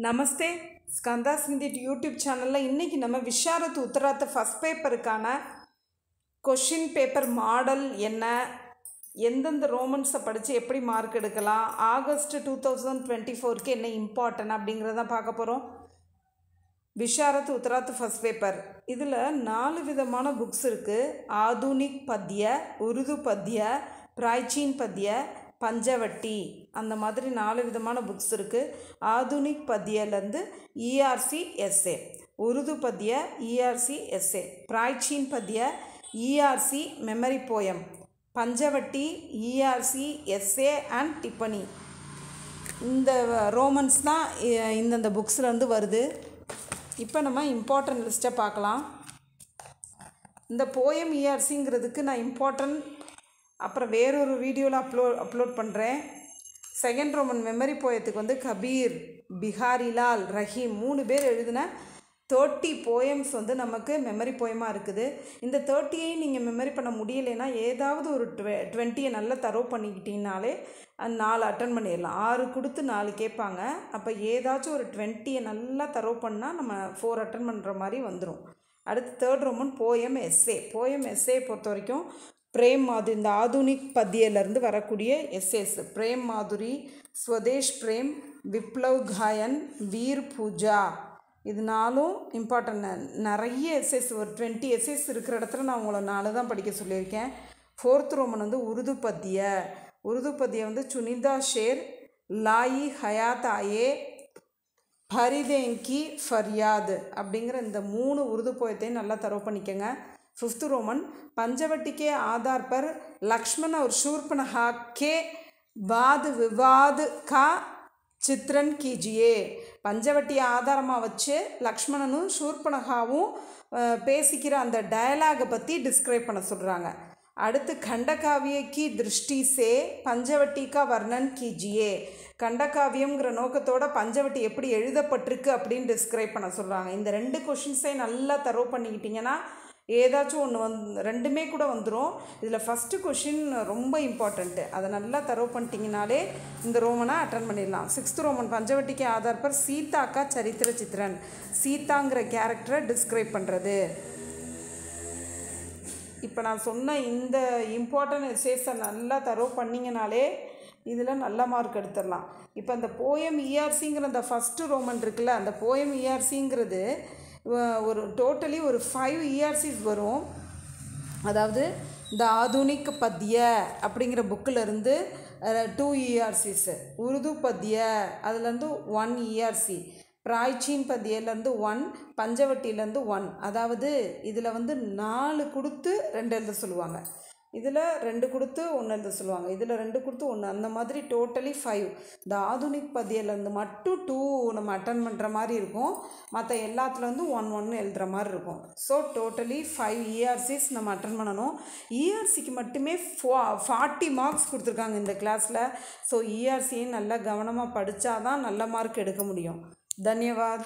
நமஸ்தே Skanda சிந்திட் YouTube சேனலில் இன்றைக்கி நம்ம விஷாரத் உத்தராத் ஃபஸ்ட் பேப்பருக்கான கொஷின் பேப்பர் மாடல் என்ன, எந்தெந்த ரோமன்ஸை படித்து எப்படி மார்க் எடுக்கலாம், ஆகஸ்ட் 2024க்கு என்ன இம்பார்ட்டன் அப்படிங்கிறதான் பார்க்க போகிறோம். விஷாரத் உத்தராத் ஃபஸ்ட் பேப்பர் இதில் 4 விதமான புக்ஸ் இருக்குது. ஆதுனிக் பத்ய, உருது பத்ய, பிராய்ச்சீன் பத்ய, பஞ்சவட்டி, அந்த மாதிரி 4 விதமான புக்ஸ் இருக்குது. ஆதுனிக் பத்யலேருந்து ERC SA, Urdu Padya ERC SA, Prachin Padya ERC memory poem, Panchavati ERC SA and டிப்பனி. இந்த ரோமன்ஸ் தான் இந்தந்த புக்ஸ்லேருந்து வருது. இப்போ நம்ம இம்பார்ட்டன்ட் லிஸ்ட்டை பார்க்கலாம். இந்த போயம் இஆர்சிங்கிறதுக்கு நான் இம்பார்ட்டன்ட் அப்புறம் வேறொரு வீடியோவில் அப்லோட் பண்ணுறேன். செகண்ட் ரோமன் மெமரி போயத்துக்கு வந்து கபீர், பிஹாரிலால், ரஹீம் 3 பேர் எழுதின 30 போயம்ஸ் வந்து நமக்கு மெமரி போயமாக இருக்குது. இந்த 30ஐயும் நீங்கள் மெமரி பண்ண முடியலைன்னா ஏதாவது ஒரு 20 நல்லா தரவு பண்ணிக்கிட்டீங்கனாலே 4 அட்டன் பண்ணிடலாம். 6 கொடுத்து 4 கேட்பாங்க. அப்போ ஏதாச்சும் ஒரு 20 நல்லா தரவு பண்ணால் நம்ம 4 அட்டன் பண்ணுற மாதிரி வந்துடும். அடுத்து தேர்ட் ரோமன் போயம் எஸ்ஏ. போயம் எஸ்ஏ பொறுத்த வரைக்கும் பிரேம் மாதுரி, இந்த ஆதுனிக் பத்தியிலேருந்து வரக்கூடிய எஸ்ஏஸ், பிரேம் மாதுரி, ஸ்வதேஷ் பிரேம், விப்ளவ் காயன், வீர் பூஜா, இது 4ம் இம்பார்ட்டன்ட். நிறைய எஸ்ஏஸ், ஒரு 20 எஸ்ஏஸ் இருக்கிற இடத்துல நான் உங்களை 4 தான் படிக்க சொல்லியிருக்கேன். ஃபோர்த் ரோமன் வந்து உருது பத்திய. உருது பத்திய வந்து சுனிதா ஷேர், லாயி ஹயாத் ஆயே, ஃபரிதேங்கி ஃபரியாத் அப்படிங்கிற இந்த 3 உருது போயத்தையும் நல்லா தரவு பண்ணிக்கோங்க. फिफ्थ रोमन पंचवटी के आधार पर लक्ष्मण और शूर्पणखा के वाद विवाद का चित्रण कीजिए. पंचवटी आधारमा वच्चे लक्ष्मणனும் शूर्पणखाவும் பேசிக்கிற அந்த டயலாகை பற்றி டிஸ்கிரைப் பண்ண சொல்கிறாங்க. அடுத்து खंडकाव्य की दृष्टि से पंचवटी का वर्णन कीजिए. கண்டகாவியம்ங்கிற நோக்கத்தோட பஞ்சவட்டி எப்படி எழுதப்பட்டிருக்கு அப்படின்னு டிஸ்கிரைப் பண்ண சொல்கிறாங்க. இந்த 2 கொஷின்ஸையும் நல்லா தரவு பண்ணிக்கிட்டிங்கன்னா ஏதாச்சும் ஒன்று ரெண்டுமே கூட வந்துடும். இதில் ஃபஸ்ட்டு கொஷின் ரொம்ப இம்பார்ட்டண்ட்டு, அதை நல்லா தரவு பண்ணிட்டீங்கனாலே இந்த ரோமனை அட்டன் பண்ணிடலாம். 6th Roman பஞ்சவட்டிக்கு Aadhaar per Seethakka சரித்திர சித்திரன், சீதாங்கிற கேரக்டரை டிஸ்கிரைப் பண்ணுறது. இப்போ நான் சொன்ன இந்த இம்பார்ட்டன்ட் எஸ்ஸேஸை நல்லா தரவு பண்ணிங்கனாலே இதில் நல்ல மார்க் எடுத்துடலாம். இப்போ அந்த போயம் இஆர்சிங்கிற அந்த ஃபஸ்ட்டு ரோமன் இருக்குல்ல, அந்த போயம் இஆர்சிங்கிறது ஒரு டோட்டலி ஒரு 5 இஆர்சிஸ் வரும். அதாவது இந்த ஆதுனிக் பத்ய அப்படிங்கிற புக்கிலேருந்து 2 இஆர்சிஸு, உருது பத்ய அதுலேருந்து 1 இஆர்சி, பிராய்ச்சீன் பத்தியிலேருந்து 1, பஞ்சவட்டியிலேருந்து 1. அதாவது இதில் வந்து 4 கொடுத்து 2 எழுத சொல்லுவாங்க, இதில் 2 கொடுத்து 1 எழுத சொல்லுவாங்க, இதில் 2 கொடுத்து 1, அந்த மாதிரி டோட்டலி 5. இந்த ஆதுனிக் பத்தியிலேருந்து மட்டும் 2 நம்ம அட்டன் பண்ணுற மாதிரி இருக்கும். மற்ற எல்லாத்துலேருந்து 1 எழுதுகிற மாதிரி இருக்கும். ஸோ டோட்டலி 5 இஆர்சிஸ் நம்ம அட்டன் பண்ணணும். இஆர்சிக்கு மட்டுமே 40 மார்க்ஸ் கொடுத்துருக்காங்க இந்த கிளாஸில். ஸோ இஆர்சியும் நல்லா கவனமாக படித்தா தான் நல்ல மார்க் எடுக்க முடியும். தன்யவாத்.